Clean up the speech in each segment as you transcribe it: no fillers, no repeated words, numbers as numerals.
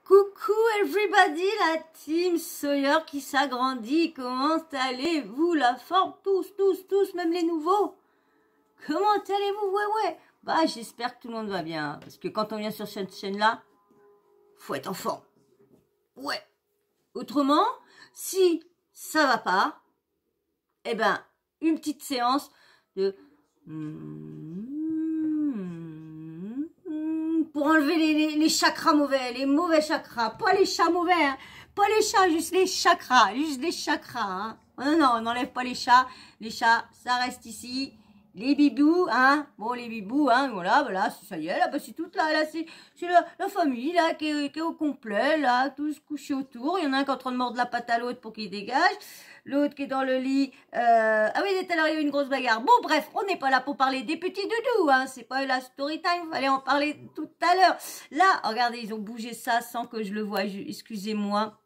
Coucou everybody, la team Sawyer qui s'agrandit. Comment allez-vous? La forme, tous, même les nouveaux. Comment allez-vous? Ouais. Bah, j'espère que tout le monde va bien. Parce que quand on vient sur cette chaîne-là, faut être en forme. Ouais. Autrement, si ça va pas, eh ben, une petite séance de... pour enlever les chakras mauvais, les mauvais chakras, pas les chats mauvais, hein. Pas les chats, juste les chakras, hein. Non, on n'enlève pas les chats, ça reste ici. Les bibous, hein, bon les bibous, hein, voilà, ça y est, là, bah, c'est toute là, c'est la famille, là, qui est au complet, là, tous couchés autour. Il y en a un qui est en train de mordre la patte à l'autre pour qu'il dégage. L'autre qui est dans le lit, ah oui, il est arrivé une grosse bagarre. Bon, bref, on n'est pas là pour parler des petits doudous, hein, c'est pas la story time, fallait en parler tout à l'heure. Là, regardez, ils ont bougé ça sans que je le voie, excusez-moi,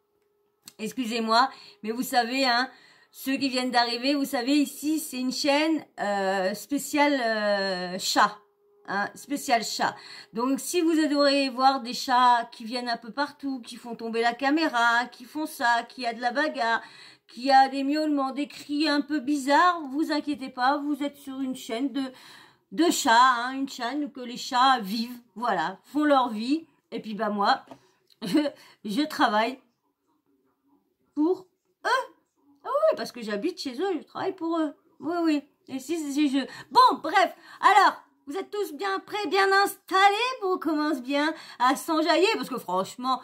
mais vous savez, hein, ceux qui viennent d'arriver, vous savez, ici, c'est une chaîne spéciale chat. Hein, spécial chat. Donc, si vous adorez voir des chats qui viennent un peu partout, qui font tomber la caméra, qui font ça, qui a de la bagarre, qui a des miaulements, des cris un peu bizarres, vous inquiétez pas, vous êtes sur une chaîne de chats, hein, une chaîne où que les chats vivent, voilà, font leur vie. Et puis, bah, moi, je travaille pour eux. Ah oui, parce que j'habite chez eux, je travaille pour eux. Oui. Et si je... Bon, bref, alors, vous êtes tous bien prêts, bien installés? Bon, on commence bien à s'enjailler, parce que franchement,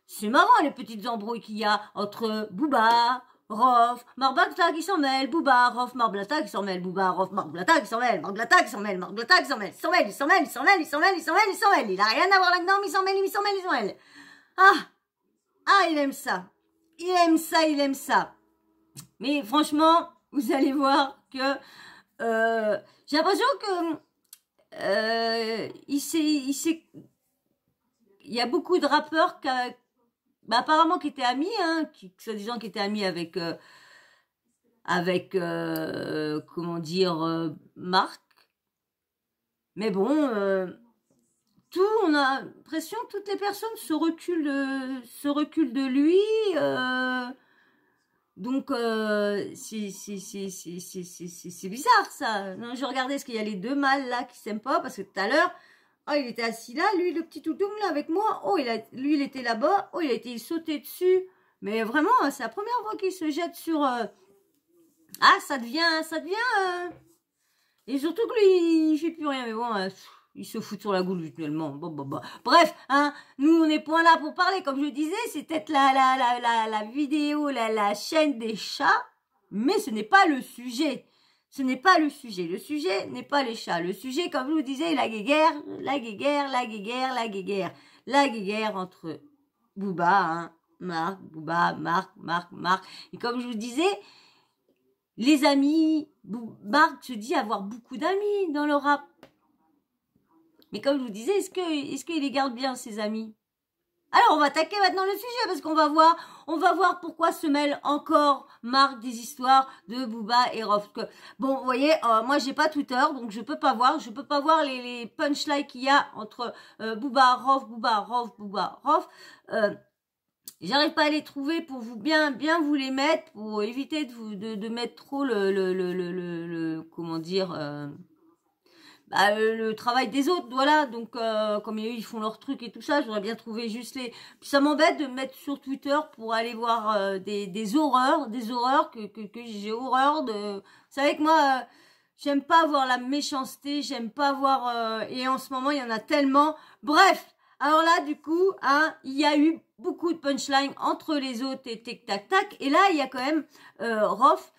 c'est marrant les petites embrouilles qu'il y a entre Booba, Rof, Marblata qui s'en mêle, Booba, Rof, Marblata qui s'en mêle, Booba, Rof, Marblata qui s'en mêle, Marblata qui s'en mêle, Marblata qui s'en mêle, il s'en mêle. Il a rien à voir là-dedans, mais il s'en mêle. Ah, il aime ça. Il aime ça. Mais franchement, vous allez voir que j'ai l'impression que il y a beaucoup de rappeurs apparemment qui étaient amis, hein, soi-disant qui étaient amis avec comment dire, Marc. Mais bon, on a l'impression que toutes les personnes se reculent de lui. Donc, c'est bizarre, ça. Non, je regardais, est-ce qu'il y a les deux mâles, là, qui s'aiment pas? Parce que tout à l'heure, oh, il était assis là, lui, le petit toutoum, là, avec moi. Oh, lui, il était là-bas. Oh, il a été sauté dessus. Mais vraiment, c'est la première fois qu'il se jette sur... Ah, ça devient... Et surtout que lui, il fait plus rien. Mais bon, il se fout sur la goule, mutuellement. Bon. Bref, hein, nous, on n'est point là pour parler. Comme je disais, c'est peut-être la vidéo, la chaîne des chats. Mais ce n'est pas le sujet. Le sujet n'est pas les chats. Le sujet, comme je vous disais, la guéguerre entre Booba, hein, Marc, Booba, Marc. Et comme je vous disais, les amis, Marc se dit avoir beaucoup d'amis dans le rap. Mais comme je vous disais, est-ce qu'il les garde bien, ses amis? Alors, on va attaquer maintenant le sujet, parce qu'on va voir pourquoi se mêlent encore Marc des histoires de Booba et Rof. Bon, vous voyez, moi, j'ai pas Twitter, donc je peux pas voir les punchlines qu'il y a entre Booba, Rof. J'arrive pas à les trouver pour vous bien vous les mettre, pour éviter de mettre trop comment dire, le travail des autres, voilà. Donc, comme ils font leur truc et tout ça, j'aurais bien trouvé juste les... Puis ça m'embête de me mettre sur Twitter pour aller voir des horreurs que j'ai horreur de... Vous savez que moi, j'aime pas voir la méchanceté, j'aime pas voir... et en ce moment, il y en a tellement. Bref, alors là, du coup, hein, il y a eu beaucoup de punchlines entre les autres et tic-tac-tac. Et là, il y a quand même Rof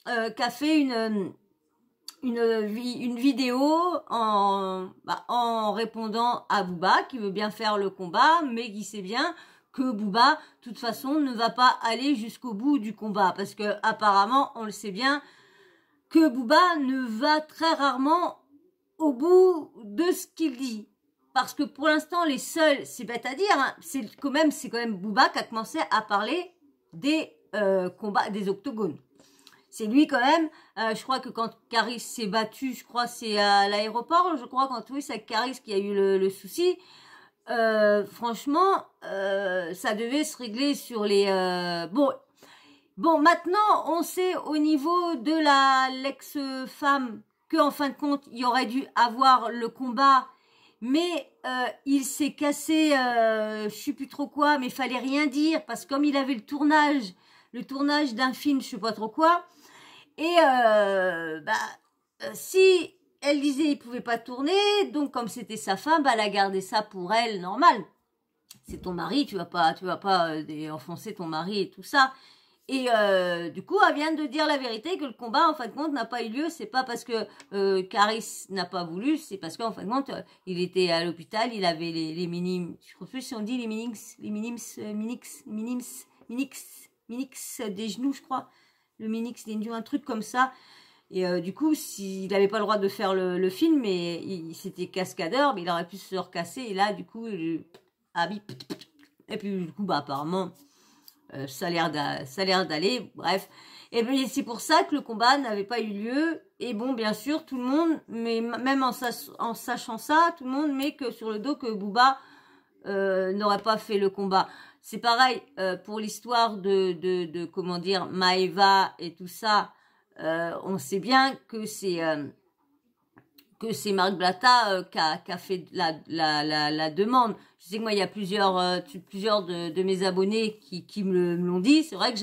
qui a fait une vidéo en répondant à Booba, qui veut bien faire le combat, mais qui sait bien que Booba, de toute façon, ne va pas aller jusqu'au bout du combat. Parce que apparemment, on le sait bien, que Booba ne va très rarement au bout de ce qu'il dit. Parce que pour l'instant, les seuls, c'est bête à dire, hein, c'est quand même Booba qui a commencé à parler des combats, des octogones. C'est lui quand même, je crois que quand Caris s'est battu, je crois c'est à l'aéroport, je crois quand oui, c'est Caris qui a eu le souci. franchement, ça devait se régler sur les... Bon, maintenant, on sait au niveau de l'ex-femme que, en fin de compte, il aurait dû avoir le combat, mais il s'est cassé, je sais plus trop quoi, mais il fallait rien dire, parce que comme il avait le tournage d'un film, je sais pas trop quoi, et si elle disait il pouvait pas tourner, donc comme c'était sa femme, bah, elle a gardé ça pour elle, normal. C'est ton mari, tu vas pas enfoncer ton mari et tout ça. Et du coup, elle vient de dire la vérité que le combat, en fin de compte, n'a pas eu lieu. C'est pas parce que Caris n'a pas voulu, c'est parce qu'en fin de compte, il était à l'hôpital, il avait les minimes, je ne sais plus si on dit les minix des genoux, je crois. Le minix des genoux, un truc comme ça. Et du coup, s'il n'avait pas le droit de faire le film, mais c'était cascadeur, mais il aurait pu se recasser. Et là, du coup, et puis du coup, bah apparemment, ça a l'air d'aller. Bref, et bien c'est pour ça que le combat n'avait pas eu lieu. Et bon, bien sûr, tout le monde, mais même en sachant ça, tout le monde met que sur le dos que Booba n'aurait pas fait le combat. C'est pareil pour l'histoire de comment dire, Maeva et tout ça. On sait bien que c'est Marc Blatta qui a fait la demande. Je sais que moi, il y a plusieurs de mes abonnés qui me l'ont dit. C'est vrai que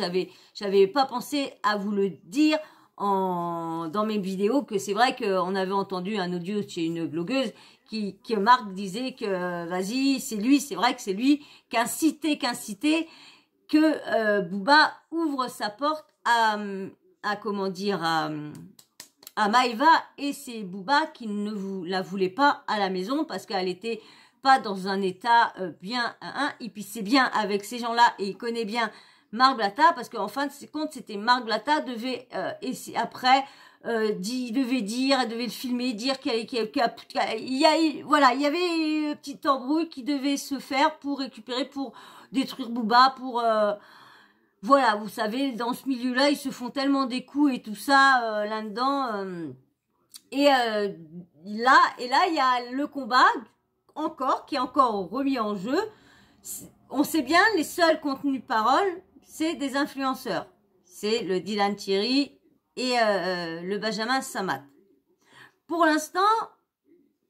j'avais pas pensé à vous le dire dans mes vidéos, que c'est vrai qu'on avait entendu un audio chez une blogueuse que Marc disait que vas-y, c'est vrai que c'est lui qui incitait que Booba ouvre sa porte à comment dire, à Maeva, et c'est Booba qui ne la voulait pas à la maison parce qu'elle était pas dans un état bien, et puis c'est bien avec ces gens-là, et il connaît bien Marc Blatta, parce qu'en fin de compte, c'était Marc Blatta devait, et après, elle devait le filmer, dire il y avait une petite embrouille qui devait se faire pour récupérer, pour détruire Booba, pour... voilà, vous savez, dans ce milieu-là, ils se font tellement des coups et tout ça là-dedans. Là, il y a le combat qui est encore remis en jeu. On sait bien, les seuls contenus de parole, c'est des influenceurs. C'est le Dylan Thierry et le Benjamin Samat. Pour l'instant,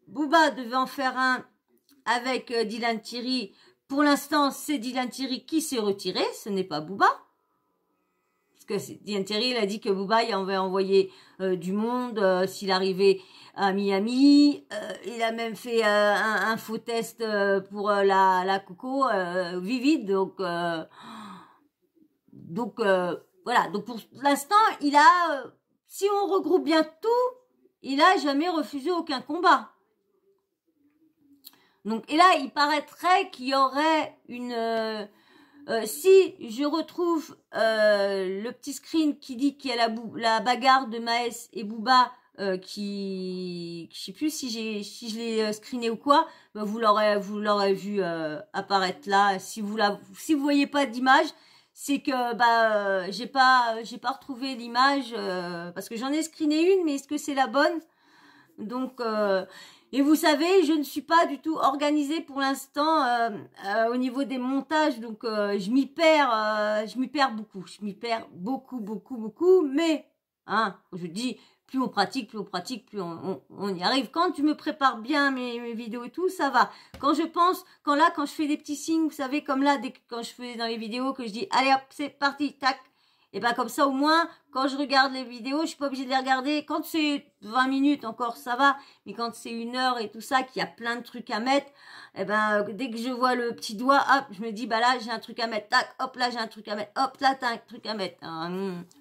Booba devait en faire un avec Dylan Thierry. Pour l'instant, c'est Dylan Thierry qui s'est retiré, ce n'est pas Booba. Parce que Dylan Thierry, il a dit que Booba, il avait envoyé du monde s'il arrivait à Miami. Il a même fait un faux test pour la Coco Vivide. Donc voilà. Donc pour l'instant, il a, si on regroupe bien tout, il a jamais refusé aucun combat. Donc, et là, il paraîtrait qu'il y aurait une... si je retrouve le petit screen qui dit qu'il y a la bagarre de Maes et Booba, je sais plus si je l'ai screené ou quoi, ben vous l'aurez vu apparaître là. Si vous voyez pas d'image, c'est que j'ai pas retrouvé l'image parce que j'en ai screené une, mais est-ce que c'est la bonne? Donc et vous savez, je ne suis pas du tout organisée pour l'instant au niveau des montages, donc je m'y perds beaucoup, mais hein, je dis, plus on pratique, plus on y arrive. Quand je me prépare bien mes vidéos et tout, ça va. Quand je fais des petits signes, vous savez, comme là, quand je fais dans les vidéos, que je dis, allez hop, c'est parti, tac. Et ben comme ça, au moins, quand je regarde les vidéos, je suis pas obligée de les regarder. Quand c'est 20 minutes encore, ça va. Mais quand c'est 1 heure et tout ça, qu'il y a plein de trucs à mettre, et ben dès que je vois le petit doigt, hop, je me dis, bah là, j'ai un truc à mettre. Tac, hop, là, j'ai un truc à mettre. Hop, là, t'as un truc à mettre.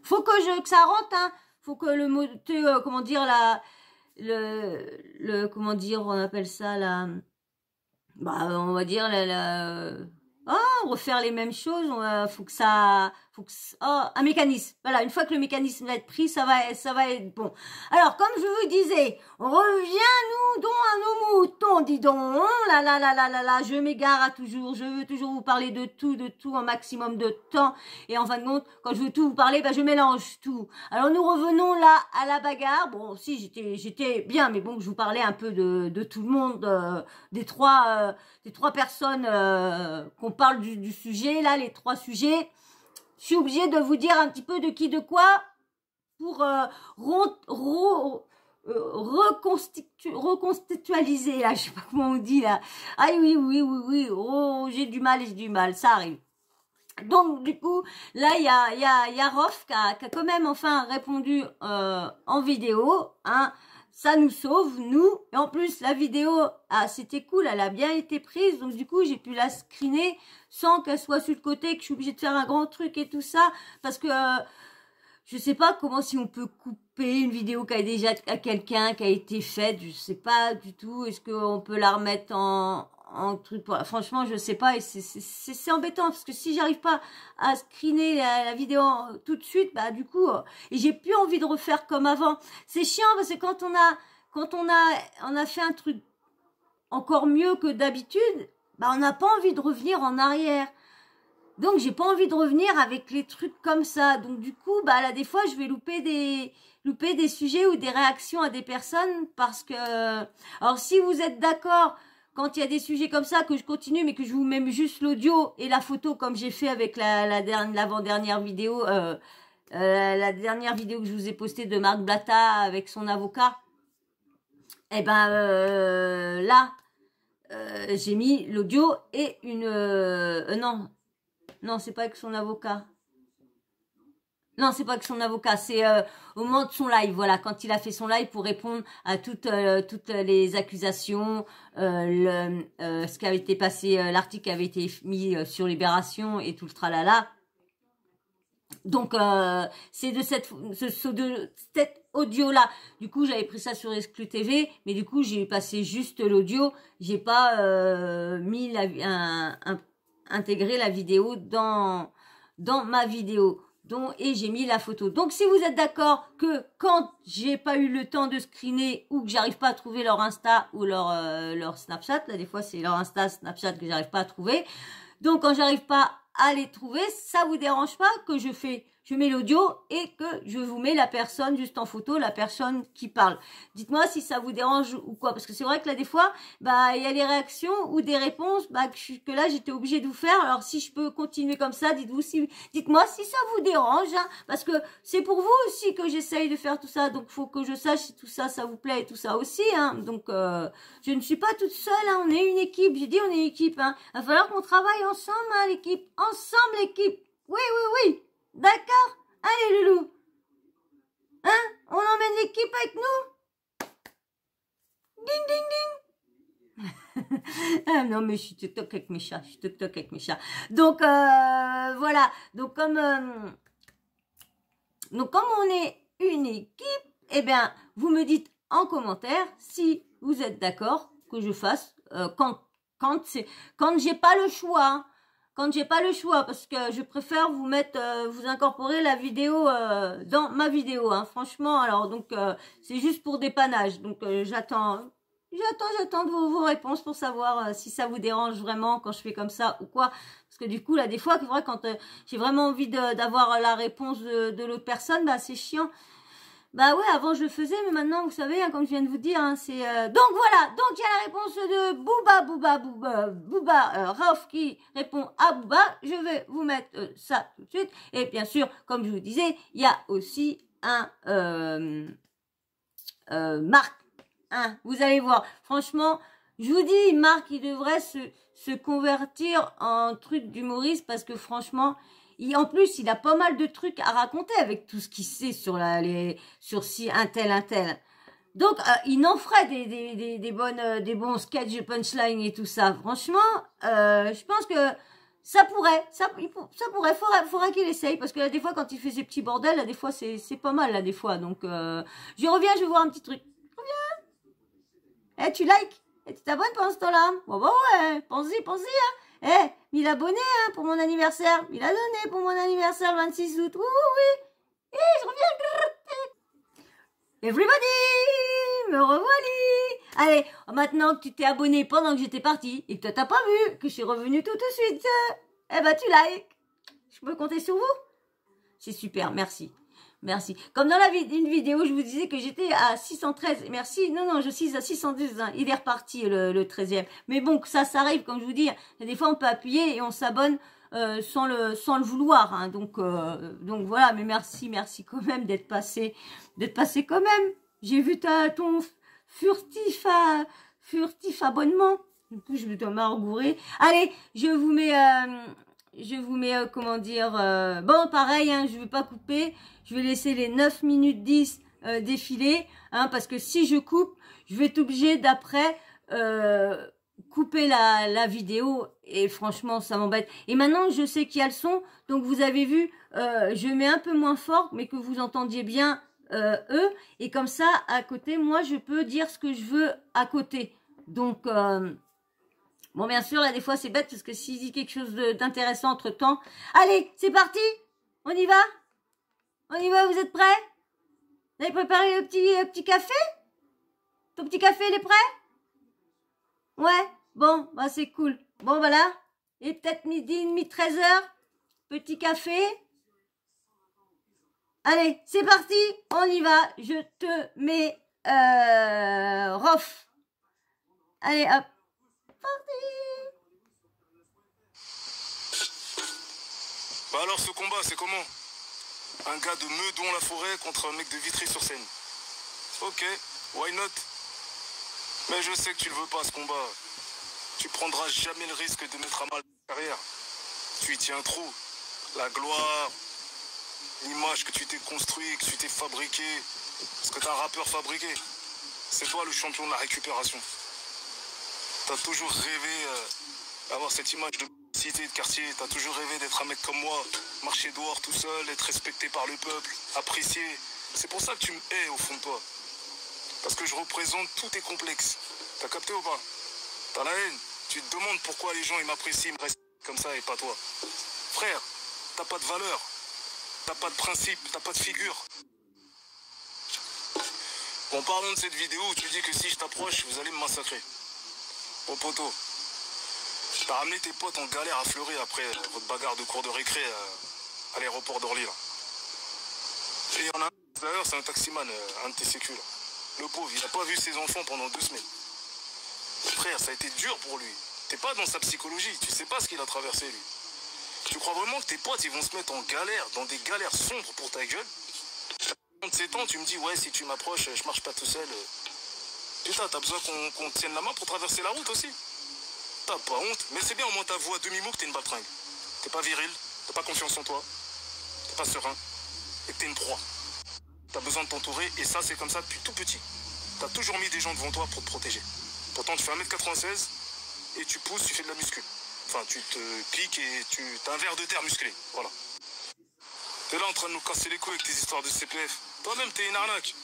Faut que ça rentre, hein. Faut que le moteur, comment dire, comment dire, on appelle ça, on va dire, refaire les mêmes choses. Faut que ça Faut que, oh, un mécanisme. Voilà, une fois que le mécanisme va être pris, ça va être bon. Alors, comme je vous disais, on revient, nous, donc, à nos moutons, dis donc. Oh là là là là là là, je m'égare à toujours. Je veux toujours vous parler de tout, un maximum de temps. Et en fin de compte, quand je veux tout vous parler, je mélange tout. Alors, nous revenons là à la bagarre. Bon, si, j'étais bien, mais bon, je vous parlais un peu de tout le monde, des trois personnes qu'on parle du sujet, là, les trois sujets. Je suis obligée de vous dire un petit peu de qui, de quoi, pour reconstitualiser, là, je sais pas comment on dit, là. Ah oui, oh, j'ai du mal, ça arrive. Donc, du coup, là, il y a Rof qui a quand même enfin répondu en vidéo, hein. Ça nous sauve, nous. Et en plus, la vidéo, c'était cool, elle a bien été prise. Donc, du coup, j'ai pu la screener sans qu'elle soit sur le côté, que je suis obligée de faire un grand truc et tout ça. Parce que je sais pas comment, si on peut couper une vidéo qui a déjà à quelqu'un, qui a été faite. Je sais pas du tout. Est-ce qu'on peut la remettre en truc, franchement je sais pas, et c'est embêtant parce que si j'arrive pas à screener la vidéo tout de suite, du coup et j'ai plus envie de refaire comme avant. C'est chiant parce que quand on a fait un truc encore mieux que d'habitude, on n'a pas envie de revenir en arrière. Donc j'ai pas envie de revenir avec les trucs comme ça. Donc du coup, là des fois je vais louper des sujets ou des réactions à des personnes parce que alors si vous êtes d'accord, quand il y a des sujets comme ça, que je continue, mais que je vous mets juste l'audio et la photo, comme j'ai fait avec l'avant-dernière vidéo, la dernière vidéo que je vous ai postée de Marc Blatta avec son avocat, là, j'ai mis l'audio et une... non, c'est pas avec son avocat. Non, c'est pas que son avocat, c'est au moment de son live, voilà, quand il a fait son live pour répondre à toutes les accusations, ce qui avait été passé, l'article qui avait été mis sur Libération et tout le tralala. Donc, c'est de cet audio-là. Du coup, j'avais pris ça sur Exclu TV, mais du coup, j'ai passé juste l'audio. J'ai pas mis intégré la vidéo dans ma vidéo. Et j'ai mis la photo. Donc, si vous êtes d'accord que quand j'ai pas eu le temps de screener ou que j'arrive pas à trouver leur Insta ou leur Snapchat, là, des fois, c'est leur Insta, Snapchat que j'arrive pas à trouver. Donc, quand j'arrive pas à les trouver, ça vous dérange pas que je mets l'audio et que je vous mets la personne juste en photo, la personne qui parle. Dites-moi si ça vous dérange ou quoi, parce que c'est vrai que là des fois, il y a des réactions ou des réponses que là j'étais obligée de vous faire. Alors si je peux continuer comme ça, dites-moi si ça vous dérange, hein, parce que c'est pour vous aussi que j'essaye de faire tout ça, donc faut que je sache si tout ça, ça vous plaît et tout ça aussi, hein. Donc je ne suis pas toute seule, hein, on est une équipe. J'ai dit on est une équipe, hein. Il va falloir qu'on travaille ensemble, hein, l'équipe, ensemble l'équipe. Oui. D'accord? Allez, loulou. Hein? On emmène l'équipe avec nous? Ding, ding, ding. Ah non, mais je suis toc avec mes chats. Donc, voilà. Donc, comme on est une équipe, vous me dites en commentaire si vous êtes d'accord que je fasse quand j'ai pas le choix, hein. Quand j'ai pas le choix, parce que je préfère vous incorporer la vidéo dans ma vidéo, hein, franchement. Alors donc c'est juste pour dépannage. Donc j'attends de vos réponses pour savoir si ça vous dérange vraiment quand je fais comme ça ou quoi. Parce que du coup là des fois, c'est vrai, quand j'ai vraiment envie d'avoir la réponse de l'autre personne, c'est chiant. Ouais, avant je le faisais, mais maintenant, vous savez, hein, comme je viens de vous dire, hein, c'est... Donc voilà, donc il y a la réponse de Booba, Rauf qui répond à Booba. Je vais vous mettre ça tout de suite. Et bien sûr, comme je vous disais, il y a aussi un Marc. Hein, vous allez voir, franchement, je vous dis, Marc, il devrait se convertir en truc d'humoriste parce que franchement... En plus, il a pas mal de trucs à raconter avec tout ce qu'il sait sur si un tel. Donc, il en ferait des bons sketchs de punchline et tout ça. Franchement, je pense que ça pourrait, faudra qu'il essaye, parce que là, des fois, quand il fait ses petits bordels, là, des fois, c'est pas mal, là, des fois. Donc, je reviens, je vais voir un petit truc. Reviens. Tu likes? Et tu t'abonnes pendant ce temps-là? Ouais, pense-y, hein. Eh, 1000 abonnés hein, pour mon anniversaire. 1000 abonnés pour mon anniversaire le 26 août. Oui, oui, oui. Et je reviens. Everybody, me revoilà. Allez, maintenant que tu t'es abonné pendant que j'étais partie et que toi t'as pas vu que je suis revenue tout de suite, eh ben tu likes. Je peux compter sur vous? C'est super, merci. Merci. Comme dans une vidéo, je vous disais que j'étais à 613. Merci. Non, je suis à 612. Hein. Il est reparti le 13e. Mais bon, ça arrive, comme je vous dis. Des fois, on peut appuyer et on s'abonne sans le vouloir. Hein. Donc voilà. Mais merci quand même d'être passé quand même. J'ai vu ton furtif abonnement. Du coup, je dois m'argourer. Allez, je vous mets comment dire, bon, pareil, hein, je vais pas couper, je vais laisser les 9 minutes 10 défiler, hein, parce que si je coupe, je vais être obligée d'après couper la vidéo, et franchement, ça m'embête. Et maintenant, je sais qu'il y a le son, donc vous avez vu, je mets un peu moins fort, mais que vous entendiez bien eux, et comme ça, à côté, moi, je peux dire ce que je veux à côté. Donc... bon, bien sûr, là, des fois, c'est bête parce que s'il dit quelque chose d'intéressant entre-temps... Allez, c'est parti. On y va? On y va, vous êtes prêts? Vous avez préparé le petit café? Ton petit café, il est prêt? Ouais? Bon, bah c'est cool. Bon, voilà. Et peut-être midi et demi, 13h. Petit café. Allez, c'est parti. On y va. Je te mets... Rof. Allez, hop. Parti. Bah alors ce combat c'est comment? Un gars de Meudon-la-Forêt contre un mec de Vitry-sur-Seine. Ok, why not? Mais je sais que tu le veux pas ce combat. Tu prendras jamais le risque de mettre à mal ta carrière. Tu y tiens trop. La gloire, l'image que tu t'es construit, que tu t'es fabriqué. Parce que t'es un rappeur fabriqué. C'est toi le champion de la récupération. T'as toujours rêvé d'avoir cette image de cité, de quartier. T'as toujours rêvé d'être un mec comme moi, marcher dehors tout seul, être respecté par le peuple, apprécié. C'est pour ça que tu me hais au fond de toi. Parce que je représente tous tes complexes. T'as capté ou pas? T'as la haine. Tu te demandes pourquoi les gens ils m'apprécient, ils me respectent comme ça et pas toi. Frère, t'as pas de valeur. T'as pas de principe, t'as pas de figure. En parlant de cette vidéo où tu dis que si je t'approche, vous allez me massacrer. Bon poteau, t'as ramené tes potes en galère à Fleury après votre bagarre de cours de récré à l'aéroport d'Orly là. Et il y en a un, d'ailleurs c'est un taximan, un de tes sécu là. Le pauvre, il n'a pas vu ses enfants pendant 2 semaines. Frère, ça a été dur pour lui. T'es pas dans sa psychologie, tu sais pas ce qu'il a traversé lui. Tu crois vraiment que tes potes ils vont se mettre en galère, dans des galères sombres pour ta gueule? À 37 ans, tu me dis ouais si tu m'approches, je marche pas tout seul. Putain, t'as besoin qu'on te tienne la main pour traverser la route aussi. T'as pas honte, mais c'est bien au moins ta voix à demi-mot que t'es une baltringue. T'es pas viril, t'as pas confiance en toi, t'es pas serein, et que t'es une proie. T'as besoin de t'entourer, et ça c'est comme ça depuis tout petit. T'as toujours mis des gens devant toi pour te protéger. Pourtant tu fais 1m96, et tu pousses, tu fais de la muscu. Enfin, tu te piques et t'as un verre de terre musclé, voilà. T'es là en train de nous casser les couilles avec tes histoires de CPF. Toi-même t'es une arnaque.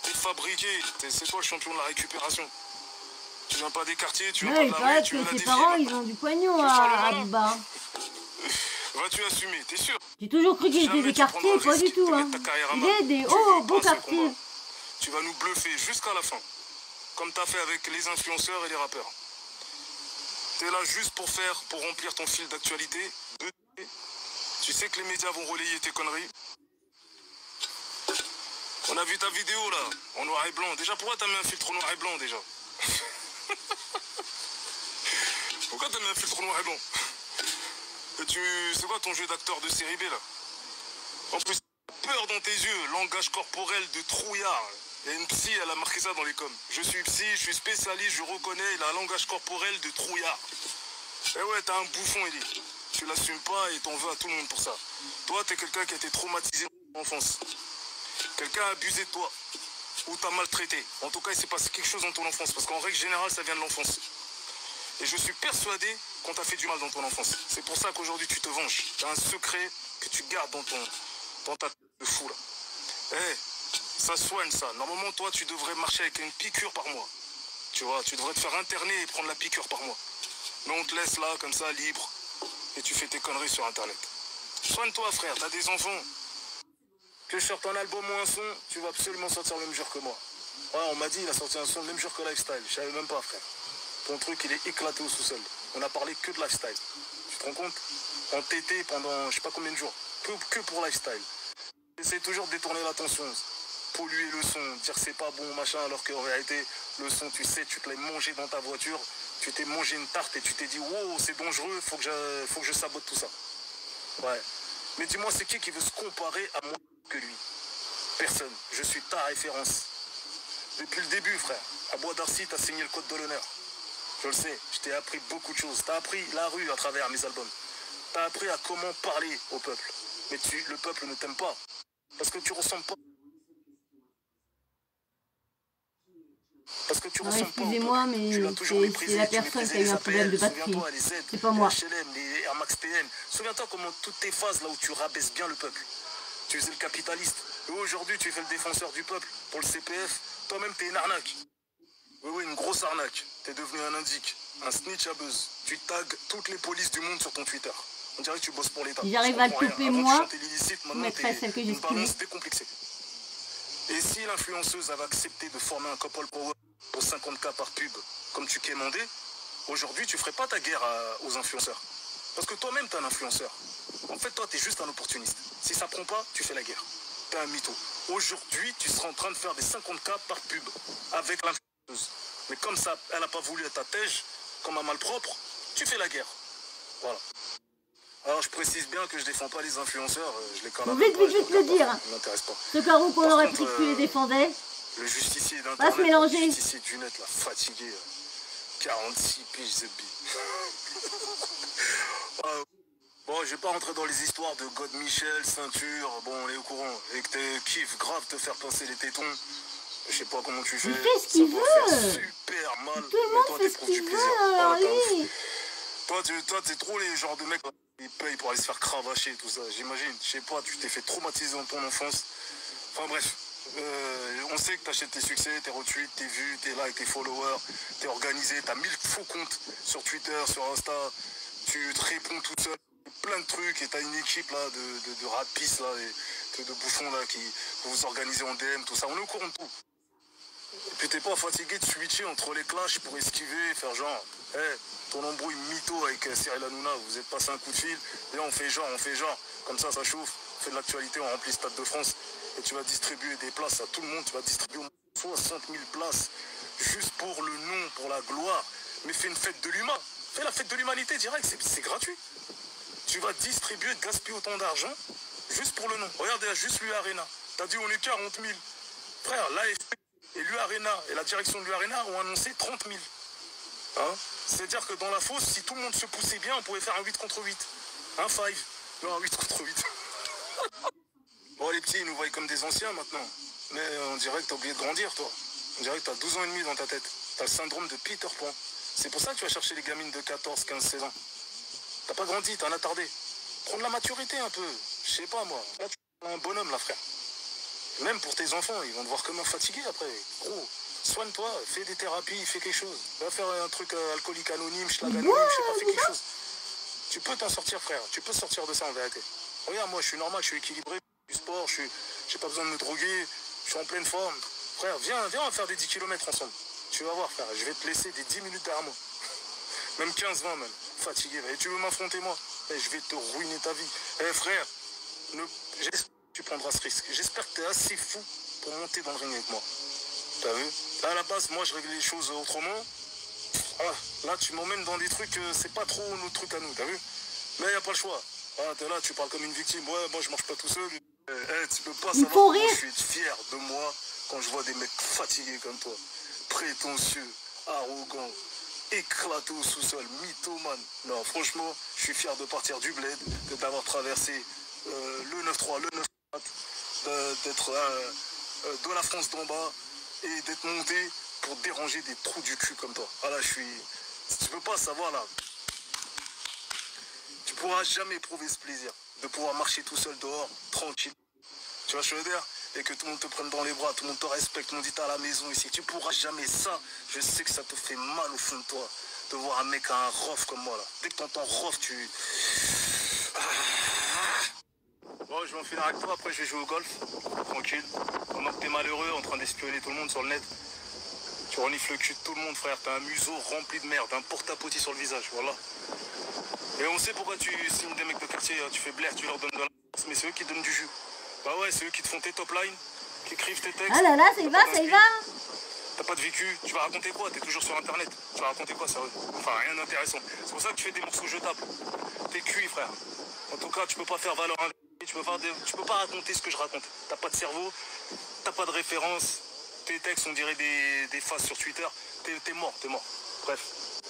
T'es fabriqué, c'est toi le champion de la récupération. Tu viens pas des quartiers, tu viens pas de la rue, tu viens de la Ses défier. parents, ils ont du pognon à Bouba. Vas-tu assumer, t'es sûr? J'ai toujours cru qu'ils étaient des quartiers, pas du tout. Hein. Il est des beaux quartiers. Tu vas nous bluffer jusqu'à la fin. Comme t'as fait avec les influenceurs et les rappeurs. T'es là juste pour remplir ton fil d'actualité. Tu sais que les médias vont relayer tes conneries. On a vu ta vidéo là, en noir et blanc. Déjà, pourquoi t'as mis un filtre noir et blanc déjà? Pourquoi t'as mis un filtre noir et blanc? C'est quoi ton jeu d'acteur de série B là? En plus, peur dans tes yeux, langage corporel de trouillard. Il y a une psy, elle a marqué ça dans les coms. Je suis psy, je suis spécialiste, je reconnais, il a un langage corporel de trouillard. Eh ouais, t'as un bouffon, il dit. Tu l'assumes pas et t'en veux à tout le monde pour ça. Toi, t'es quelqu'un qui a été traumatisé en enfance. Quelqu'un a abusé de toi. Ou t'a maltraité. En tout cas, il s'est passé quelque chose dans ton enfance. Parce qu'en règle générale, ça vient de l'enfance. Et je suis persuadé qu'on t'a fait du mal dans ton enfance. C'est pour ça qu'aujourd'hui, tu te venges. T'as un secret que tu gardes dans ta tête de fou, là. Eh, ça soigne, ça. Normalement, toi, tu devrais marcher avec une piqûre par mois. Tu vois, tu devrais te faire interner et prendre la piqûre par mois. Mais on te laisse là, comme ça, libre. Et tu fais tes conneries sur Internet. Soigne-toi, frère, t'as des enfants. Que je sorte un album ou un son, tu vas absolument sortir le même jour que moi. Ouais, on m'a dit, il a sorti un son le même jour que Lifestyle. Je savais même pas, frère. Ton truc, il est éclaté au sous-sol. On a parlé que de Lifestyle. Tu te rends compte? En TT pendant je sais pas combien de jours. Que pour Lifestyle. Essaye toujours de détourner l'attention. Polluer le son, dire c'est pas bon, machin, alors qu'en réalité, le son, tu sais, tu te l'as mangé dans ta voiture, tu t'es mangé une tarte et tu t'es dit, wow, c'est dangereux, faut que je sabote tout ça. Ouais. Mais dis-moi, c'est qui veut se comparer à moi que lui? Personne. Je suis ta référence. Depuis le début, frère. À Bois d'Arcy, t'as signé le code de l'honneur. Je le sais, je t'ai appris beaucoup de choses. T'as appris la rue à travers mes albums. T'as appris à comment parler au peuple. Mais le peuple ne t'aime pas. Parce que tu ressembles pas. Parce que tu ressembles pas. Excusez-moi, mais c'est la personne qui a eu un problème de batterie. C'est pas moi. Les HLM, les Air Max PN. Souviens-toi comment toutes tes phases là où tu rabaisses bien le peuple. Tu faisais le capitaliste. Et aujourd'hui, tu fais le défenseur du peuple pour le CPF. Toi-même, t'es une arnaque. Oui, une grosse arnaque. T'es devenu un indique, un snitch à buzz. Tu tags toutes les polices du monde sur ton Twitter. On dirait que tu bosses pour l'État. Si j'arrive à le toper moi, je mettrai celle que j'ai balance décomplexée. Et si l'influenceuse avait accepté de former un couple power pour 50K par pub, comme tu quémandais, aujourd'hui, tu ferais pas ta guerre aux influenceurs. Parce que toi-même, t'es un influenceur. En fait, toi, t'es juste un opportuniste. Si ça prend pas, tu fais la guerre. T'es un mytho. Aujourd'hui, tu seras en train de faire des 50K par pub avec l'influenceuse. Mais comme ça, elle n'a pas voulu être ta tège, comme un malpropre, tu fais la guerre. Voilà. Alors, je précise bien que je défends pas les influenceurs. Je les connais pas. Vite le dire. Ça m'intéresse pas. Ce carreau qu'on aurait pris que tu les défendais. Le justicier d'Internet. Va se mélanger. Le justicier du net, là, fatigué. 46 piges de billes. Bon, je vais pas rentrer dans les histoires de God Michel, ceinture, bon, on est au courant. Et que tu kiffes grave te faire pincer les tétons. Je sais pas comment tu fais. Il fait ce qu'il veut. Ça doit faire super mal. Tout le monde fait ce qu'il veut, alors lui. Toi, t'es trop les genres de mecs qui payent pour aller se faire cravacher, tout ça. J'imagine. Je sais pas, tu t'es fait traumatiser dans ton enfance. Enfin bref. On sait que t'achètes tes succès, tes retweets, tes vues, tes likes, tes followers. T'es organisé, t'as 1000 faux comptes sur Twitter, sur Insta. Tu te réponds tout seul. Plein de trucs et t'as une équipe là de rapistes là et de bouffons là qui vous organisez en DM, tout ça. On est au courant de tout. Et puis t'es pas fatigué de switcher entre les clashs pour esquiver, faire genre, ton embrouille mytho avec Cyril Hanouna, vous êtes passé un coup de fil, et là on fait genre, comme ça chauffe, on fait de l'actualité, on remplit le Stade de France, et tu vas distribuer des places à tout le monde, tu vas distribuer 60 000 places, juste pour le nom, pour la gloire, mais fais une fête de l'humain, fais la fête de l'humanité direct, c'est gratuit. Tu vas distribuer, gaspiller autant d'argent, juste pour le nom. Regarde, il y a juste l'U-Arena. T'as dit on est 40 000. Frère, l'AFP et l'U-Arena et la direction de l'U-Arena ont annoncé 30 000. Hein? C'est-à-dire que dans la fosse, si tout le monde se poussait bien, on pouvait faire un 8 contre 8. Un 5. Non, un 8 contre 8. Bon, les petits, ils nous voient comme des anciens maintenant. Mais on dirait que t'as oublié de grandir, toi. On dirait que t'as 12 ans et demi dans ta tête. T'as le syndrome de Peter Pan. C'est pour ça que tu vas chercher les gamines de 14, 15, 16 ans. T'as pas grandi, t'es un attardé. Prends de la maturité un peu. Je sais pas moi. Là, tu es un bonhomme là, frère. Même pour tes enfants, ils vont te voir comme un fatigué après. Gros, soigne-toi, fais des thérapies, fais quelque chose. Va faire un truc alcoolique anonyme, schlag anonyme, je sais pas, fais quelque chose. Tu peux t'en sortir, frère. Tu peux sortir de ça en vérité. Regarde, moi, je suis normal, je suis équilibré, du sport, j'ai pas besoin de me droguer, je suis en pleine forme. Frère, viens, on va faire des 10 km ensemble. Tu vas voir, frère, je vais te laisser des 10 minutes derrière moi. Même 15-20 même. Fatigué. Et tu veux m'affronter moi? Je vais te ruiner ta vie. Frère, j'espère que tu prendras ce risque. J'espère que tu es assez fou pour monter dans le ring avec moi. T'as vu? Là, à la base, moi, je réglais les choses autrement. Ah, là, tu m'emmènes dans des trucs, c'est pas trop notre truc à nous, t'as vu? Mais il n'y a pas le choix. Ah, t'es là, tu parles comme une victime. Ouais, moi, je marche pas tout seul. Tu peux pas savoir comment je suis fier de moi quand je vois des mecs fatigués comme toi. Prétentieux, arrogants, éclaté au sous-sol, mythomane. Non, franchement, je suis fier de partir du bled, d'avoir traversé le 9-3, le 9-4, d'être de la France d'en bas et d'être monté pour déranger des trous du cul comme toi. Voilà, je suis... Tu peux pas savoir là. Tu pourras jamais éprouver ce plaisir de pouvoir marcher tout seul dehors, tranquille. Tu vois ce que je veux dire? Et que tout le monde te prenne dans les bras, tout le monde te respecte, tout le monde dit t'es à la maison ici. Tu pourras jamais ça. Je sais que ça te fait mal au fond de toi. de voir un mec à un rof comme moi là. Dès que t'entends rof, tu... Bon, je vais en finir avec toi, après je vais jouer au golf, tranquille. Pendant que t'es malheureux, en train d'espionner tout le monde sur le net. Tu renifles le cul de tout le monde, frère. T'as un museau rempli de merde, un porte-à-potis sur le visage, voilà. Et on sait pourquoi tu signes des mecs de quartier, hein. Tu fais blaire, tu leur donnes de la... Mais c'est eux qui te donnent du jus. Bah ouais, c'est eux qui te font tes top lines, qui écrivent tes textes. Ah là là, ça y va, ça y va. T'as pas de vécu, tu vas raconter quoi? T'es toujours sur internet. Tu vas raconter quoi, sérieux? Enfin, rien d'intéressant. C'est pour ça que tu fais des morceaux jetables. T'es cuit, frère. En tout cas, tu peux pas faire valoir un... Tu peux pas raconter ce que je raconte. T'as pas de cerveau, t'as pas de référence. Tes textes, on dirait des faces sur Twitter. T'es mort, t'es mort. Bref.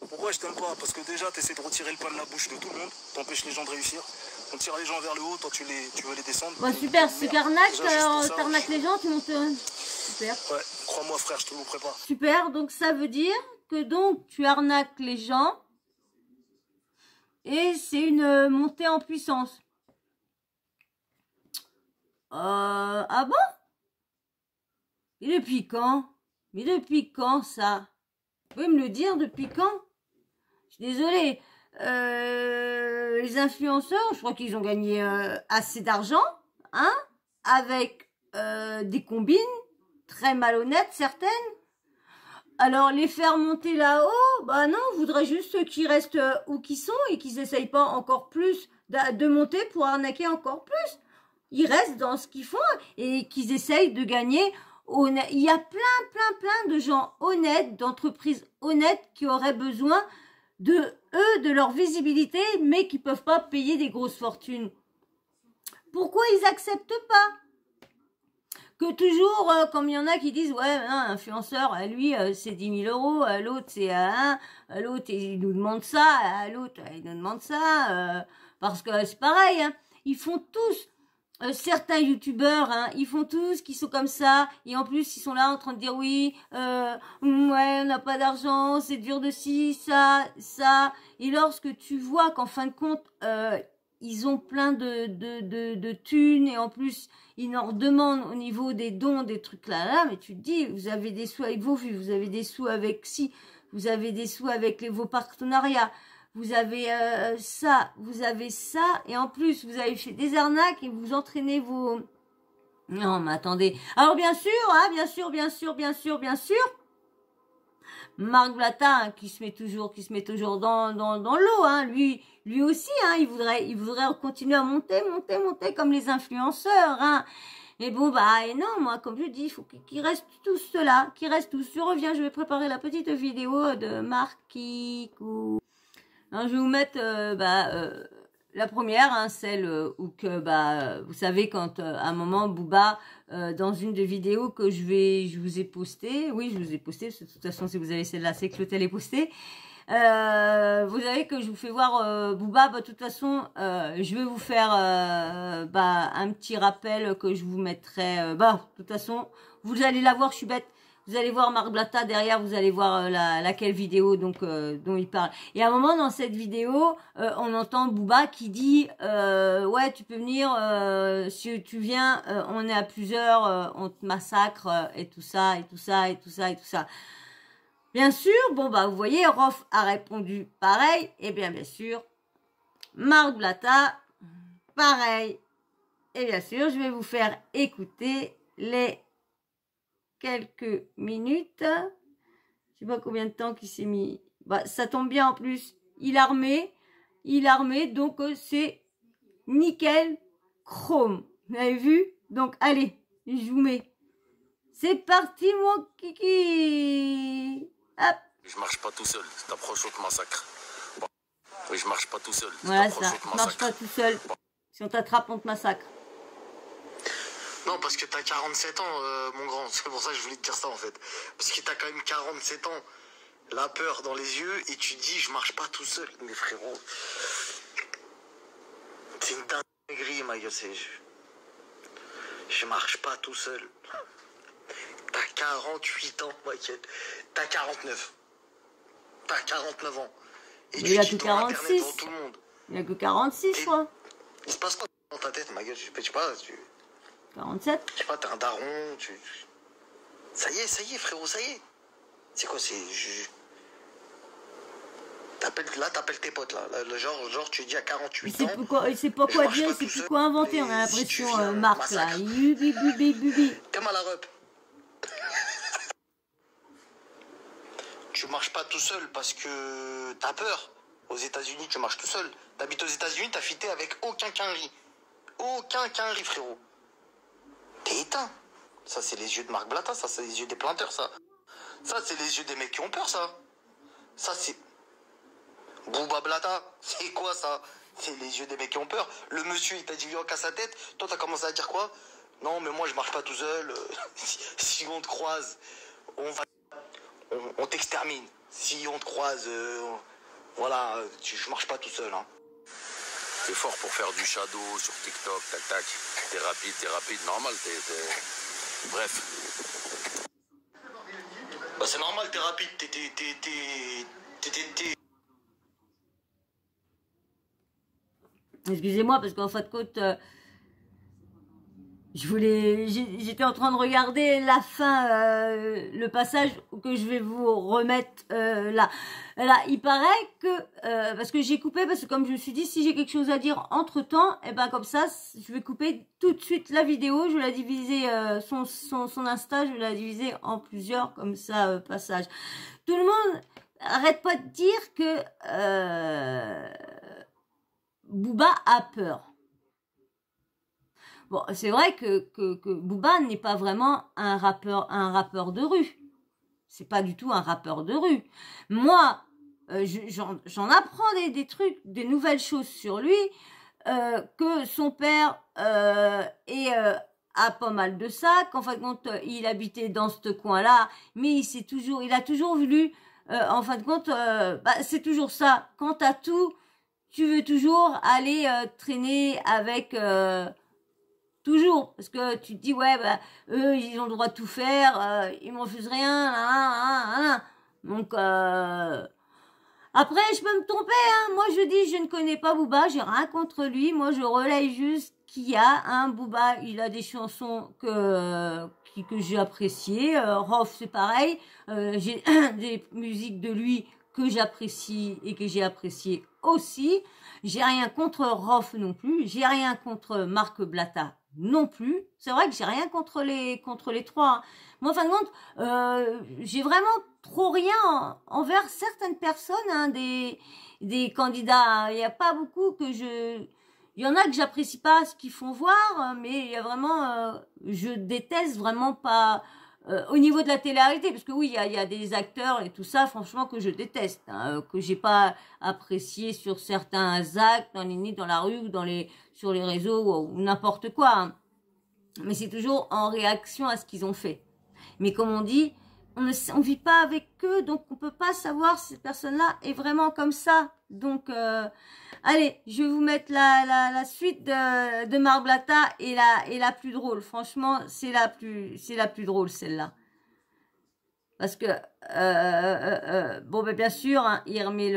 Pourquoi je t'aime pas? Parce que déjà, t'essaies de retirer le pain de la bouche de tout le monde. T'empêches les gens de réussir. On tire les gens vers le haut, toi tu veux les descendre. Bon, super, c'est qu'arnaque, t'arnaques les gens, tu montes... Super. Ouais, crois-moi frère, je te le prépare. Super, donc ça veut dire que donc tu arnaques les gens et c'est une montée en puissance. Ah bon? Et depuis quand? Mais depuis quand ça? Vous pouvez me le dire, depuis quand? Je suis désolée. Les influenceurs, je crois qu'ils ont gagné assez d'argent, hein, avec des combines très malhonnêtes, certaines. Alors, les faire monter là-haut, bah non, je voudrais juste qu'ils restent où qu'ils sont et qu'ils n'essayent pas encore plus de monter pour arnaquer encore plus. Ils restent dans ce qu'ils font et qu'ils essayent de gagner. Il y a plein de gens honnêtes, d'entreprises honnêtes qui auraient besoin de leur visibilité, mais qui peuvent pas payer des grosses fortunes. Pourquoi ils acceptent pas? Que toujours, comme il y en a qui disent, ouais, un influenceur, lui, c'est 10 000 euros, l'autre, c'est l'autre, il nous demande ça, l'autre, il nous demande ça, parce que c'est pareil, hein, ils font tous, certains youtubeurs, hein, ils font tous qui sont comme ça, et en plus, ils sont là en train de dire, oui, ouais, on n'a pas d'argent, c'est dur de ci, ça, et lorsque tu vois qu'en fin de compte, ils ont plein de thunes, et en plus, ils en demandent au niveau des dons, des trucs là, mais tu te dis, vous avez des sous avec vos vues, vous avez des sous avec vous avez des sous avec vos partenariats, vous avez ça, et en plus, vous avez fait des arnaques et vous entraînez vos... Non, mais attendez. Alors, bien sûr, hein, bien sûr, Marc Blatta, hein, qui se met toujours dans l'eau, hein, lui aussi, hein, il voudrait continuer à monter comme les influenceurs, hein. Mais bon, bah, et non, moi, comme je dis, il faut qu'ils restent tous là, Je reviens, je vais préparer la petite vidéo de Marc Kikou. Alors, je vais vous mettre, la première, hein, celle où que, vous savez, quand à un moment, Booba, dans une des vidéos que je vous ai postée, oui, je vous ai posté, de toute façon, si vous avez celle-là, c'est que l'hôtel est posté. Vous savez que je vous fais voir Booba, de toute façon, je vais vous faire un petit rappel que je vous mettrai, de toute façon, vous allez la voir, je suis bête. Vous allez voir Marc Blatta derrière, vous allez voir laquelle vidéo donc dont il parle. Et à un moment dans cette vidéo, on entend Booba qui dit ouais, tu peux venir si tu viens, on est à plusieurs, on te massacre et tout ça. Bien sûr, bon vous voyez, Rof a répondu pareil et bien sûr Marc Blatta pareil. Et bien sûr, je vais vous faire écouter les quelques minutes. Je sais pas combien de temps qu'il s'est mis. Ça tombe bien en plus. Il a armé, donc c'est nickel chrome. Vous avez vu? Donc allez, je vous mets. C'est parti mon kiki. Hop. Je marche pas tout seul. Si t'approches, on te massacre. Oui, je marche pas tout seul. Voilà ça. Je marche pas tout seul. Si on t'attrape, on te massacre. Non, parce que t'as 47 ans, mon grand. C'est pour ça que je voulais te dire ça, en fait. Parce que t'as quand même 47 ans, la peur dans les yeux, et tu dis, je marche pas tout seul. Mais frérot, c'est une dinguerie, ma gueule. Je marche pas tout seul. T'as 48 ans, Michael. T'as 49. T'as 49 ans. Et il a que 46. Tout le monde. Il a que 46, je crois. Il se passe quoi dans ta tête, ma gueule? Je sais pas, 47. Je sais pas, t'es un daron, Ça y est, frérot, ça y est. C'est quoi, T'appelles tes potes, là. Genre, tu dis à 48 ans. Il sait pas quoi dire, il sait plus quoi inventer, on a l'impression, Marc, là. T'es mal à rep. Tu marches pas tout seul parce que t'as peur. Aux États-Unis, tu marches tout seul. T'habites aux États-Unis, t'as fité avec aucun quinri. Aucun quinri, frérot. T'es éteint. Ça, c'est les yeux de Marc Blatta, ça, c'est les yeux des planteurs, ça. Ça, c'est les yeux des mecs qui ont peur, ça. Ça, c'est... Bouba Blata, c'est quoi, ça? C'est les yeux des mecs qui ont peur. Le monsieur, il t'a dit, viens, casse la tête. Toi, t'as commencé à dire quoi? Non, mais moi, je marche pas tout seul. Si on te croise, on t'extermine. Si on te croise, voilà, je marche pas tout seul, hein. T'es fort pour faire du shadow sur TikTok, tac tac. T'es rapide, normal, Bref. Bah c'est normal, t'es rapide, Excusez-moi, parce qu'en fin de compte, j'étais en train de regarder la fin, le passage que je vais vous remettre là. Là, il paraît que, parce que j'ai coupé, parce que comme je me suis dit, si j'ai quelque chose à dire entre-temps, et ben comme ça, je vais couper tout de suite la vidéo, je vais la diviser, son Insta, je vais la diviser en plusieurs, comme ça, passages. Tout le monde arrête pas de dire que Booba a peur. Bon, c'est vrai que Booba n'est pas vraiment un rappeur de rue. C'est pas du tout un rappeur de rue. Moi, j'en apprends des trucs, des nouvelles choses sur lui, que son père a pas mal de ça, qu'en fin de compte, il habitait dans ce coin-là, mais il a toujours voulu, en fin de compte, c'est toujours ça. Quand t'as tout, tu veux toujours aller traîner avec... toujours, parce que tu te dis, ouais, bah, eux, ils ont le droit de tout faire, ils m'en refusent rien, donc, après, je peux me tromper, hein. Moi, je dis, je ne connais pas Booba, j'ai rien contre lui, moi, je relaye juste qu'il y a un Booba, il a des chansons que j'ai appréciées, Rof, c'est pareil, j'ai des musiques de lui que j'apprécie et que j'ai appréciées aussi, j'ai rien contre Rof non plus, j'ai rien contre Marc Blatta non plus. C'est vrai que j'ai rien contre les trois. Hein. Moi, en fin de compte, j'ai vraiment trop rien envers certaines personnes, hein, des candidats. Il n'y a pas beaucoup il y en a que j'apprécie pas ce qu'ils font voir, mais il y a vraiment, je déteste vraiment pas. Au niveau de la télé-réalité, parce que oui, il y a des acteurs et tout ça, franchement, que je déteste, hein, que j'ai pas apprécié sur certains actes, dans la rue ou sur les réseaux ou n'importe quoi. Hein. Mais c'est toujours en réaction à ce qu'ils ont fait. Mais comme on dit, on vit pas avec eux, donc on peut pas savoir si cette personne-là est vraiment comme ça. Donc, allez, je vais vous mettre la suite de Marc Blatta et la plus drôle. Franchement, c'est la plus drôle, celle-là. Parce que, bon, ben, bien sûr, hein, il remet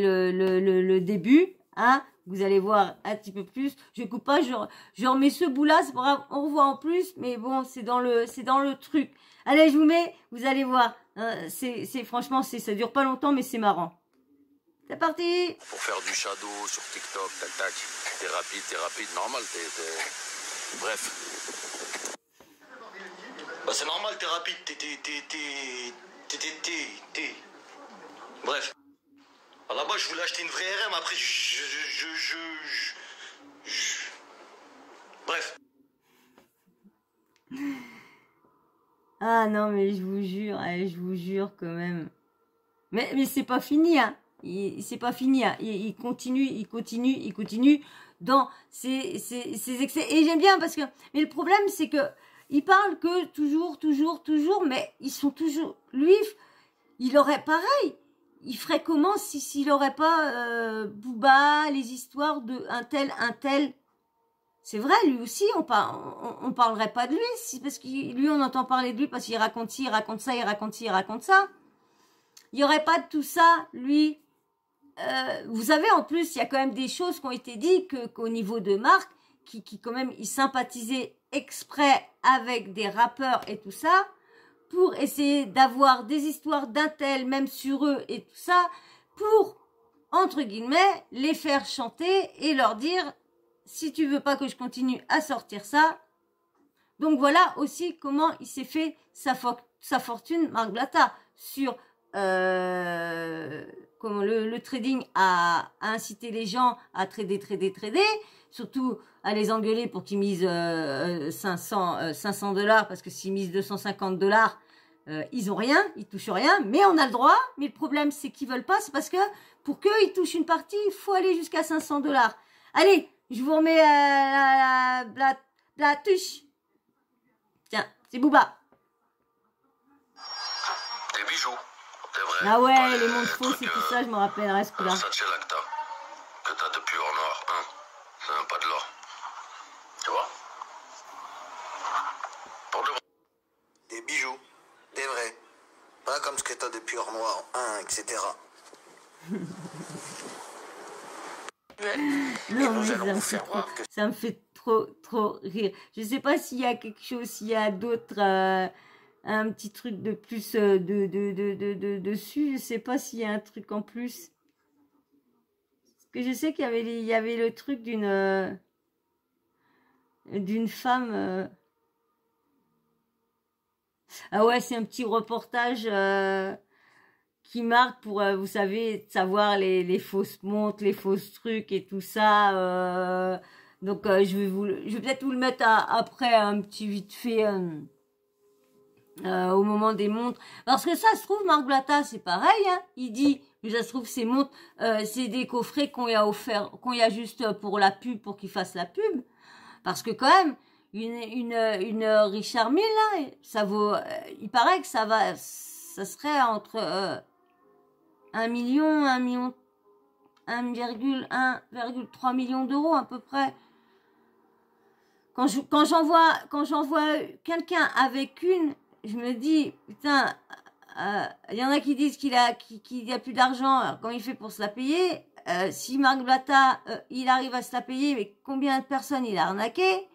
le début, hein. Vous allez voir un petit peu plus. Je coupe pas, je remets ce bout-là, c'est pas grave, on revoit en plus, mais bon, c'est dans le truc. Allez, je vous mets, vous allez voir. Franchement, ça dure pas longtemps, mais c'est marrant. C'est parti. Pour faire du shadow sur TikTok, tac tac. T'es rapide, normal, Bref. Bah c'est normal, t'es rapide, Bref. À la base, je voulais acheter une vraie RM, après, Bref. Ah non, mais je vous jure quand même. Mais c'est pas fini, hein. C'est pas fini, hein. Il continue dans ses excès. Et j'aime bien parce que, mais le problème, c'est que, il parle que toujours, mais ils sont toujours, lui, il aurait pareil. Il ferait comment s'il aurait pas Booba, les histoires de un tel. C'est vrai, lui aussi, on parlerait pas de lui, parce que lui, on entend parler de lui parce qu'il raconte ci, il raconte ça, il raconte ci, il raconte ça. Il y aurait pas de tout ça, lui. Vous savez, en plus, il y a quand même des choses qui ont été dites qu'au niveau de Marc, qui quand même, il sympathisait exprès avec des rappeurs et tout ça, pour essayer d'avoir des histoires d'un tel, même sur eux et tout ça, pour, entre guillemets, les faire chanter et leur dire, si tu veux pas que je continue à sortir ça. Donc voilà aussi comment il s'est fait sa fortune, Marc Blatta, sur comment le trading a incité les gens à trader, surtout à les engueuler pour qu'ils misent 500 $, parce que s'ils misent 250 $, ils ont rien, ils touchent rien, mais on a le droit. Mais le problème, c'est qu'ils veulent pas, c'est parce que pour qu'eux, ils touchent une partie, il faut aller jusqu'à 500 $. Allez, je vous remets la touche. Tiens, c'est Booba. Des bijoux, c'est vrai. Ah ouais, Pas les montres fausses et tout ça, je me rappellerai ce coup-là. Versace Lacta, que t'as depuis or noir, hein. C'est même pas de l'or. Tu vois? Pour le... Des bijoux, des vrais. Pas comme ce que t'as depuis or noir, hein, etc. Non, mais ça me fait trop rire. Je sais pas s'il y a quelque chose, s'il y a d'autres, un petit truc de plus dessus. Je sais pas s'il y a un truc en plus. Parce que je sais qu'il y avait le truc d'une femme. Ah ouais, c'est un petit reportage qui marque pour, vous savez, savoir les fausses montres, les fausses trucs et tout ça. Donc, je vais peut-être vous le mettre après, un petit vite fait, au moment des montres. Parce que ça se trouve, Marc Blatta, c'est pareil, hein. Il dit, mais ça se trouve, ces montres, c'est des coffrets qu'on y a offert, qu'on y a juste pour la pub, pour qu'il fasse la pub. Parce que quand même, une Richard Mille, là, ça vaut, il paraît que ça serait entre 1,3 million d'euros à peu près. Quand j'en vois quelqu'un avec une, je me dis, putain, il y en a qui disent qu'il a plus d'argent, alors comment il fait pour se la payer? Si Marc Blatta, il arrive à se la payer, mais combien de personnes il a arnaqué?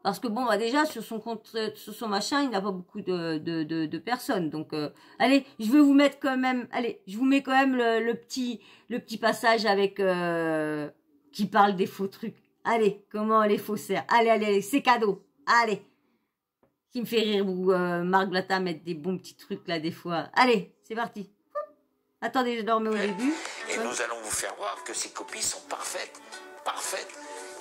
Parce que bon, bah déjà, sur son compte, sur son machin, il n'a pas beaucoup de personnes. Donc, allez, je vais vous mettre quand même, allez, je vous mets quand même le petit passage avec, qui parle des faux trucs. Allez, comment les faussaires. Allez, c'est cadeau. Allez. Qui me fait rire, vous, Marc Blatta, mettre des bons petits trucs là, des fois. Allez, c'est parti. Attendez, je dormais au début. Et nous allons vous faire voir que ces copies sont parfaites.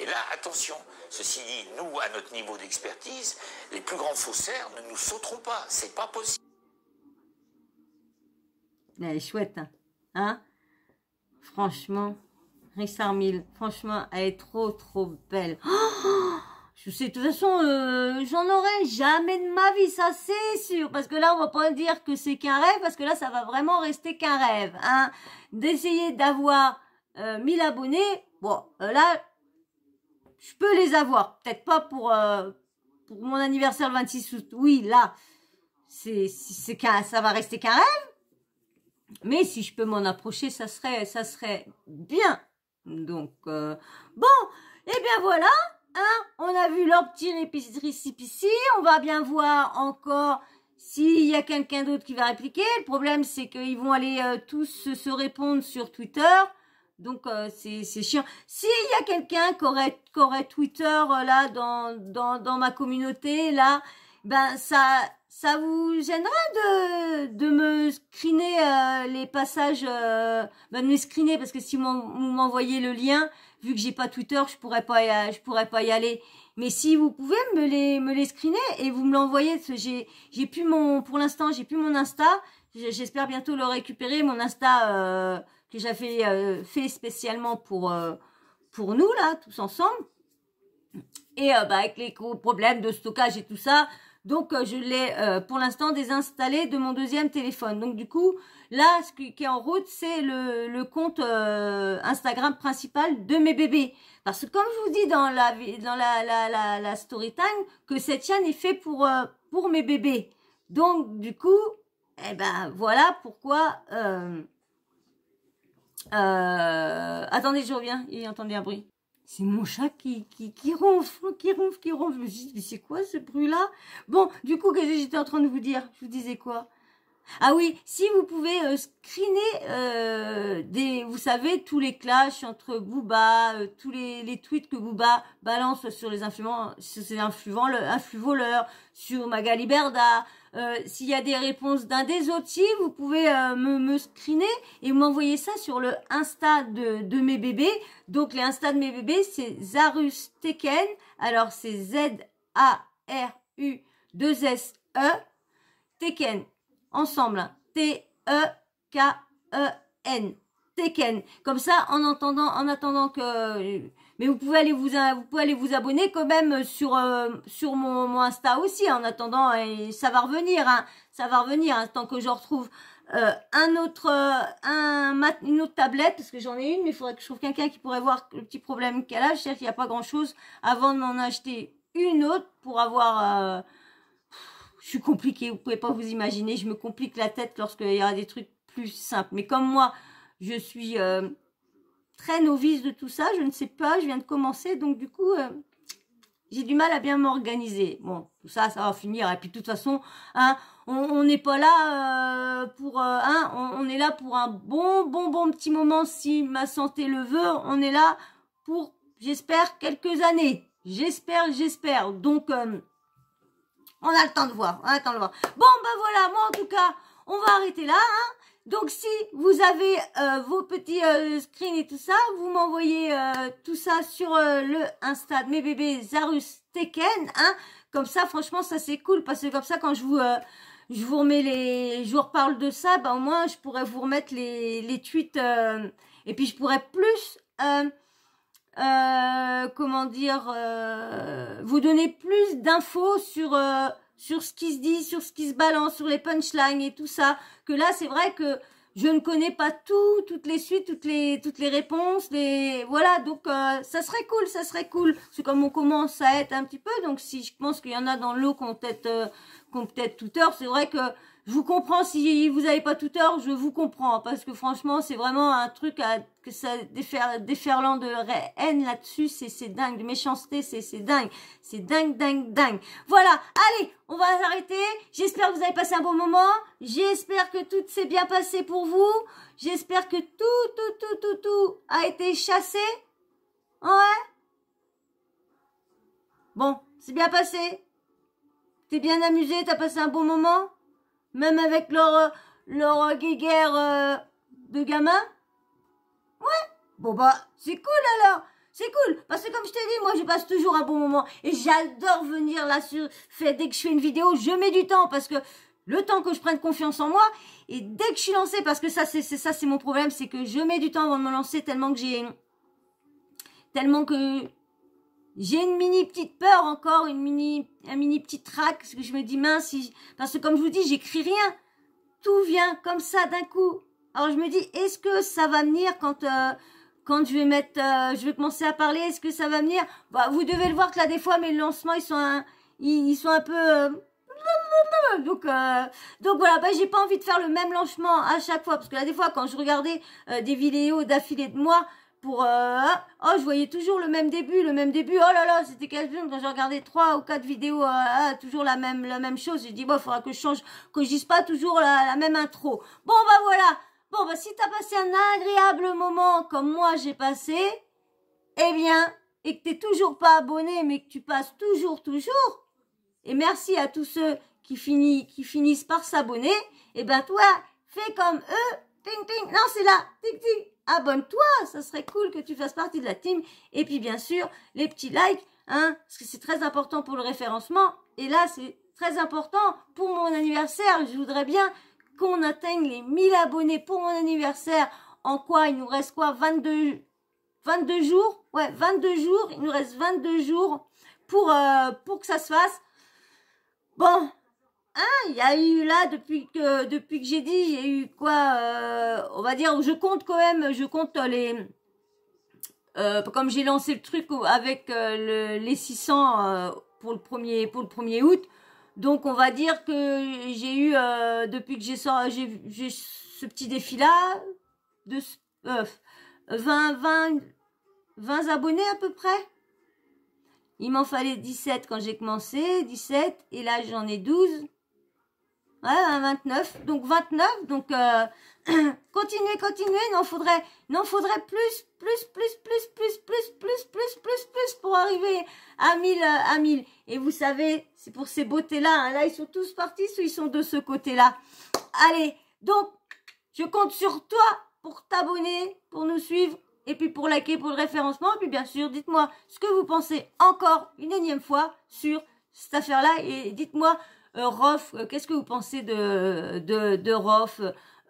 Et là, attention, ceci dit, nous, à notre niveau d'expertise, les plus grands faussaires ne nous sauteront pas. C'est pas possible. Elle est chouette, hein, franchement, Richard Mille, franchement, elle est trop belle. Oh, je sais, de toute façon, j'en aurai jamais de ma vie, ça c'est sûr. Parce que là, on va pas dire que c'est qu'un rêve, parce que là, ça va vraiment rester qu'un rêve, hein. D'essayer d'avoir 1000 abonnés, bon, là, je peux les avoir. Peut-être pas pour mon anniversaire le 26 août. Oui, là, ça va rester qu'un rêve. Mais si je peux m'en approcher, ça serait bien. Donc, bon, et bien voilà. Hein, on a vu leur petit récipicé. On va bien voir encore s'il y a quelqu'un d'autre qui va répliquer. Le problème, c'est qu'ils vont aller tous se répondre sur Twitter. Donc, c'est chiant. S'il y a quelqu'un qui aurait Twitter là dans ma communauté, là, ben ça vous gênerait de me screener les passages, de me screener, parce que si vous m'envoyez le lien, vu que j'ai pas Twitter, je pourrais pas y aller. Mais si vous pouvez me les screener et vous me l'envoyez, pour l'instant, j'ai plus mon Insta. J'espère bientôt le récupérer, mon Insta que j'avais fait spécialement pour nous là, tous ensemble. Et avec les gros problèmes de stockage et tout ça, donc je l'ai pour l'instant désinstallé de mon deuxième téléphone. Donc du coup, là, ce qui est en route, c'est le compte Instagram principal de mes bébés. Parce que comme je vous dis dans la story time, que cette chaîne est faite pour mes bébés. Donc du coup, eh ben voilà pourquoi. Attendez, je reviens. Il entendait un bruit. C'est mon chat qui ronfle. Je me suis dit, mais c'est quoi ce bruit-là? Bon, du coup, qu'est-ce que j'étais en train de vous dire? Je vous disais quoi? Ah oui, si vous pouvez screener vous savez, tous les clashs entre Booba, tous les tweets que Booba balance sur les influents, sur ses influvoleurs, sur Magali Berda, s'il y a des réponses d'un des autres, si vous pouvez me screener et m'envoyer ça sur le Insta de mes bébés. Donc les Insta de mes bébés, c'est Zarus Teken. Alors c'est Z-A-R-U-2-S-E Teken. Ensemble, T-E-K-E-N, Teken. Comme ça, en attendant que, mais vous pouvez aller vous abonner quand même sur mon Insta aussi. En attendant, et ça va revenir, tant que je retrouve une autre tablette, parce que j'en ai une, mais il faudrait que je trouve quelqu'un qui pourrait voir le petit problème qu'elle a. Je sais qu'il n'y a pas grand chose avant de m'en acheter une autre pour avoir. Je suis compliquée, vous pouvez pas vous imaginer, je me complique la tête lorsqu'il y aura des trucs plus simples. Mais comme moi, je suis très novice de tout ça, je ne sais pas, je viens de commencer, donc du coup, j'ai du mal à bien m'organiser. Bon, tout ça, ça va finir. Et puis de toute façon, hein, on n'est pas là pour on est là pour un bon petit moment si ma santé le veut. On est là pour, j'espère, quelques années. J'espère. Donc on a le temps de voir, Bon, ben voilà, moi en tout cas, on va arrêter là, hein. Donc si vous avez vos petits screens et tout ça, vous m'envoyez tout ça sur le Insta de mes bébés Zarus Teken, hein. Comme ça, franchement, ça c'est cool, parce que comme ça, quand je vous reparle de ça, ben au moins, je pourrais vous remettre les tweets, et puis je pourrais plus... comment dire, vous donner plus d'infos sur ce qui se dit, sur ce qui se balance, sur les punchlines et tout ça. Que là, c'est vrai que je ne connais pas toutes les suites, toutes les réponses, voilà. Donc ça serait cool. C'est comme on commence à être un petit peu. Donc si je pense qu'il y en a dans l'eau qui ont peut-être tout tort, c'est vrai que je vous comprends. Si vous n'avez pas tout tort, je vous comprends, parce que franchement, c'est vraiment un truc que ça déferlant de haine là-dessus, c'est dingue, de méchanceté, c'est dingue, dingue. Voilà, allez, on va s'arrêter. J'espère que vous avez passé un bon moment. J'espère que tout s'est bien passé pour vous. J'espère que tout a été chassé. Ouais. Bon, c'est bien passé. T'es bien amusé, t'as passé un bon moment. Même avec leur guéguerre de gamin. Ouais. Bon bah, c'est cool alors. C'est cool. Parce que comme je t'ai dit, moi je passe toujours un bon moment. Et j'adore venir là dès que je fais une vidéo, je mets du temps. Parce que le temps que je prenne confiance en moi. Et dès que je suis lancée, parce que c'est mon problème, c'est que je mets du temps avant de me lancer tellement que j'ai une mini petite peur encore, un mini petit trac, parce que je me dis mince, parce que comme je vous dis, j'écris rien, tout vient comme ça d'un coup. Alors je me dis, est-ce que ça va venir quand je vais commencer à parler, est-ce que ça va venir? Bah, vous devez le voir que là des fois mes lancements ils sont un peu donc voilà, bah j'ai pas envie de faire le même lancement à chaque fois, parce que là des fois quand je regardais des vidéos d'affilée de moi. Je voyais toujours le même début, oh là là, c'était casse-bien quand j'ai regardé 3 ou 4 vidéos, toujours la même chose, j'ai dit, bon, il faudra que je change, que je dise pas toujours la même intro. Bon, bah voilà, bon, bah si t'as passé un agréable moment comme moi j'ai passé, eh bien, et que t'es toujours pas abonné, mais que tu passes toujours, et merci à tous ceux qui finissent par s'abonner, eh ben toi, fais comme eux, ting ting, non c'est là, ting ting. Abonne-toi, ça serait cool que tu fasses partie de la team. Et puis bien sûr, les petits likes, hein, parce que c'est très important pour le référencement. Et là, c'est très important pour mon anniversaire. Je voudrais bien qu'on atteigne les 1000 abonnés pour mon anniversaire. En quoi? Il nous reste quoi? 22 jours? Ouais, 22 jours. Il nous reste 22 jours pour que ça se fasse. Bon. Il y a eu là, depuis que j'ai dit, il y a eu quoi, on va dire, je compte les, comme j'ai lancé le truc avec les 600 pour le 1er août, donc on va dire que j'ai eu, depuis que j'ai ce petit défi là, de 20 abonnés à peu près. Il m'en fallait 17 quand j'ai commencé, 17, et là j'en ai 12. Ouais, un 29. Donc 29. Donc continuez. Non, faudrait plus pour arriver à 1000. Et vous savez, c'est pour ces beautés-là. Hein, là, ils sont tous partis, soit ils sont de ce côté-là. Allez, donc, je compte sur toi pour t'abonner, pour nous suivre, et puis pour liker, pour le référencement. Et puis bien sûr, dites-moi ce que vous pensez encore une énième fois sur cette affaire-là. Et dites-moi, Rof, qu'est-ce que vous pensez de Rof,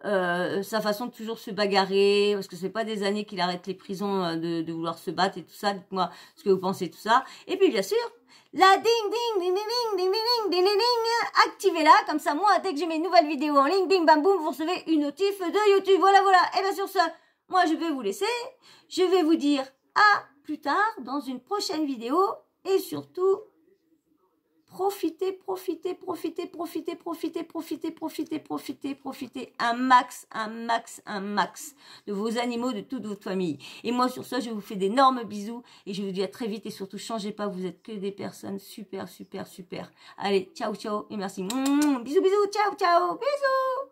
sa façon de toujours se bagarrer, parce que c'est pas des années qu'il arrête les prisons de vouloir se battre et tout ça. Dites-moi ce que vous pensez de tout ça. Et puis bien sûr, la ding, activez-la, comme ça, moi, dès que j'ai mes nouvelles vidéos en ligne, bim, bam, boum, vous recevez une notif de YouTube. Voilà. Et bien sur ce, moi, je vais vous laisser. Je vais vous dire à plus tard dans une prochaine vidéo. Et surtout, profitez un max de vos animaux, de toute votre famille. Et moi, sur ça, je vous fais d'énormes bisous et je vous dis à très vite et surtout, changez pas, vous êtes que des personnes super. Allez, ciao et merci. Bisous, ciao, bisous.